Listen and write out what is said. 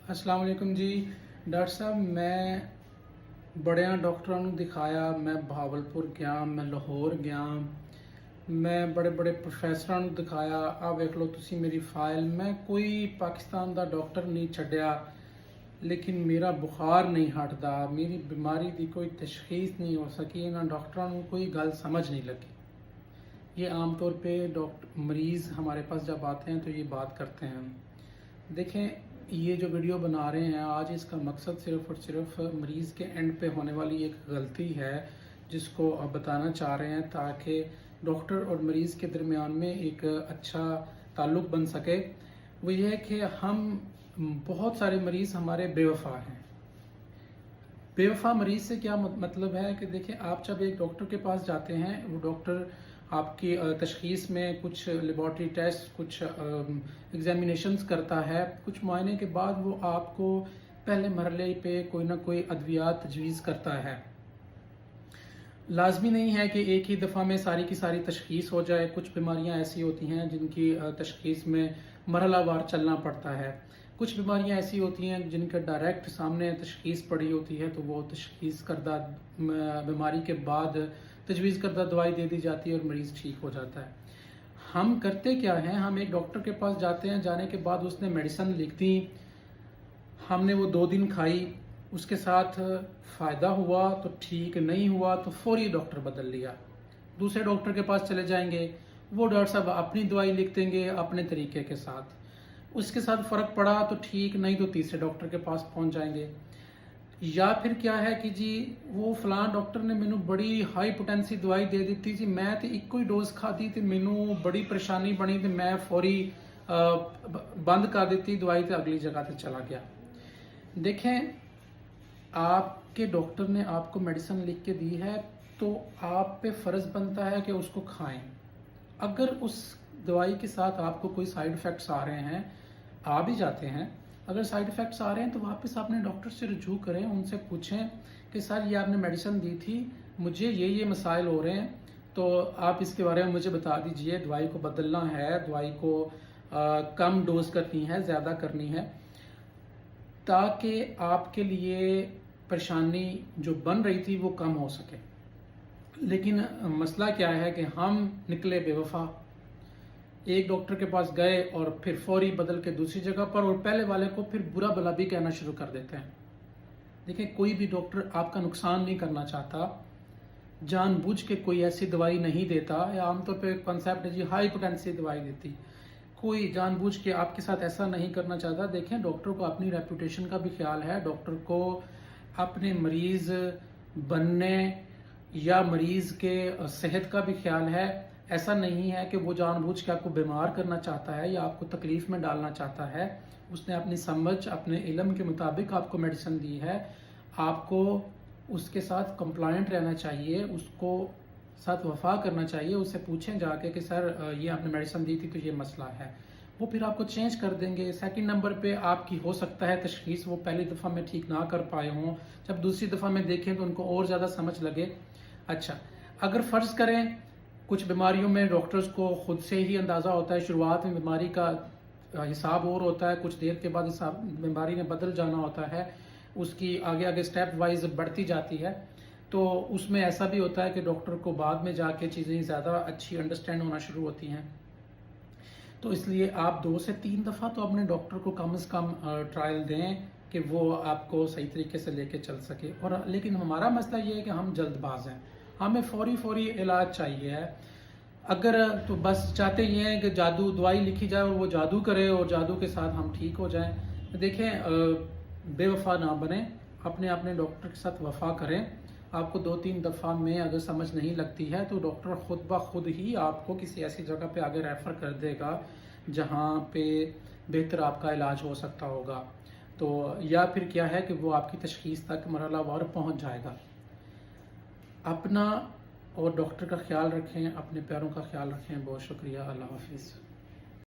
अस्सलाम वालेकुम जी। डॉक्टर साहब, मैं बड़िया डॉक्टरों ਨੂੰ ਦਿਖਾਇਆ। मैं भावलपुर गया, मैं लाहौर गया, मैं बड़े बड़े प्रोफैसरां ਨੂੰ ਦਿਖਾਇਆ। ਆ ਵੇਖ ਲਓ ਤੁਸੀਂ ਮੇਰੀ ਫਾਈਲ। मैं कोई पाकिस्तान ਦਾ ਡਾਕਟਰ नहीं ਛੱਡਿਆ, लेकिन मेरा बुखार नहीं हटदा, मेरी बीमारी की कोई तशखीस नहीं हो सकी। इन्होंने डॉक्टरों को कोई गल समझ नहीं लगी। ये आम तौर पे डॉक्टर मरीज़ हमारे पास जब आते हैं तो ये बात करते हैं। देखें, ये जो वीडियो बना रहे हैं आज, इसका मकसद सिर्फ़ और सिर्फ मरीज़ के एंड पे होने वाली एक गलती है जिसको अब बताना चाह रहे हैं, ताकि डॉक्टर और मरीज़ के दरमियान में एक अच्छा ताल्लुक़ बन सके। वो ये है कि हम बहुत सारे मरीज़ हमारे बेवफा हैं। बेवफा मरीज़ से क्या मतलब है कि देखिए, आप जब एक डॉक्टर के पास जाते हैं, वो डॉक्टर आपकी तशख़ीस में कुछ लेबॉर्ट्री टेस्ट, कुछ एग्जामिनेशंस करता है। कुछ मुआयने के बाद वो आपको पहले मरहले पे कोई ना कोई अद्वियात तजवीज़ करता है। लाजमी नहीं है कि एक ही दफ़ा में सारी की सारी तशख़ीस हो जाए। कुछ बीमारियां ऐसी होती हैं जिनकी तशख़ीस में मरहलावार चलना पड़ता है। कुछ बीमारियां ऐसी होती हैं जिनका डायरेक्ट सामने तशख़ीस पड़ी होती है, तो वो तशख़ीस करदा बीमारी के बाद तजवीज़ करदा दवाई दे दी जाती है और मरीज़ ठीक हो जाता है। हम करते क्या हैं, हम एक डॉक्टर के पास जाते हैं, जाने के बाद उसने मेडिसिन लिख दी, हमने वो 2 दिन खाई, उसके साथ फ़ायदा हुआ तो ठीक, नहीं हुआ तो फौरी डॉक्टर बदल लिया। दूसरे डॉक्टर के पास चले जाएंगे, वो डॉक्टर साहब अपनी दवाई लिख देंगे अपने तरीके के साथ। उसके साथ फ़र्क पड़ा तो ठीक, नहीं तो तीसरे डॉक्टर के पास पहुंच जाएंगे। या फिर क्या है कि जी, वो फलां डॉक्टर ने मैनू बड़ी हाई पोटेंसी दवाई दे दी जी, मैं तो एक ही डोज खाधी तो मैनू बड़ी परेशानी बनी तो मैं फौरी बंद कर दी दवाई तो अगली जगह पर चला गया। देखें, आपके डॉक्टर ने आपको मेडिसिन लिख के दी है तो आप पे फ़र्ज़ बनता है कि उसको खाएं। अगर उस दवाई के साथ आपको कोई साइड इफ़ेक्ट्स आ रहे हैं, आ भी जाते हैं, अगर साइड इफ़ेक्ट्स आ रहे हैं तो वापस अपने डॉक्टर से रुजू करें, उनसे पूछें कि सर ये आपने मेडिसिन दी थी, मुझे ये मसाइल हो रहे हैं, तो आप इसके बारे में मुझे बता दीजिए। दवाई को बदलना है, दवाई को कम डोज करनी है, ज़्यादा करनी है, ताकि आपके लिए परेशानी जो बन रही थी वो कम हो सके। लेकिन मसला क्या है कि हम निकले बेवफा। एक डॉक्टर के पास गए और फिर फौरी बदल के दूसरी जगह पर, और पहले वाले को फिर बुरा भला भी कहना शुरू कर देते हैं। देखिए, कोई भी डॉक्टर आपका नुकसान नहीं करना चाहता, जानबूझ के कोई ऐसी दवाई नहीं देता। या आमतौर पे कॉन्सेप्ट है जी, हाई पोटेंसी दवाई देती, कोई जानबूझ के आपके साथ ऐसा नहीं करना चाहता। देखें, डॉक्टर को अपनी रेपुटेशन का भी ख्याल है, डॉक्टर को अपने मरीज़ बनने या मरीज़ के सेहत का भी ख्याल है। ऐसा नहीं है कि वो जानबूझ के आपको बीमार करना चाहता है या आपको तकलीफ़ में डालना चाहता है। उसने अपनी समझ, अपने इल्म के मुताबिक आपको मेडिसिन दी है। आपको उसके साथ कंप्लायंट रहना चाहिए, उसको साथ वफा करना चाहिए। उससे पूछें जाके कि सर ये आपने मेडिसिन दी थी तो ये मसला है, वो फिर आपको चेंज कर देंगे। सेकंड नंबर पे आपकी हो सकता है तशख़ीस वो पहली दफ़ा में ठीक ना कर पाए हों, जब दूसरी दफ़ा में देखें तो उनको और ज़्यादा समझ लगे। अच्छा, अगर फ़र्ज़ करें कुछ बीमारियों में डॉक्टर्स को खुद से ही अंदाज़ा होता है, शुरुआत में बीमारी का हिसाब और होता है, कुछ देर के बाद हिसाब बीमारी ने बदल जाना होता है, उसकी आगे आगे स्टेप वाइज बढ़ती जाती है, तो उसमें ऐसा भी होता है कि डॉक्टर को बाद में जाके चीज़ें ज़्यादा अच्छी अंडरस्टैंड होना शुरू होती हैं। तो इसलिए आप 2 से 3 दफ़ा तो अपने डॉक्टर को कम से कम ट्रायल दें कि वो आपको सही तरीके से लेके चल सके। और लेकिन हमारा मसला ये है कि हम जल्दबाज हैं, हमें फौरी इलाज चाहिए है। अगर तो बस चाहते ये हैं कि जादू दवाई लिखी जाए और वो जादू करे और जादू के साथ हम ठीक हो जाएं। देखें, बेवफा ना बने, अपने अपने डॉक्टर के साथ वफा करें। आपको 2-3 दफ़ा में अगर समझ नहीं लगती है तो डॉक्टर खुद ब खुद ही आपको किसी ऐसी जगह पे आगे रेफ़र कर देगा जहाँ पे बेहतर आपका इलाज हो सकता होगा। तो या फिर क्या है कि वो आपकी तशख़ीस तक मरहलावार पहुँच जाएगा। अपना और डॉक्टर का ख्याल रखें, अपने प्यारों का ख्याल रखें। बहुत शुक्रिया। अल्लाह हाफ़िज़।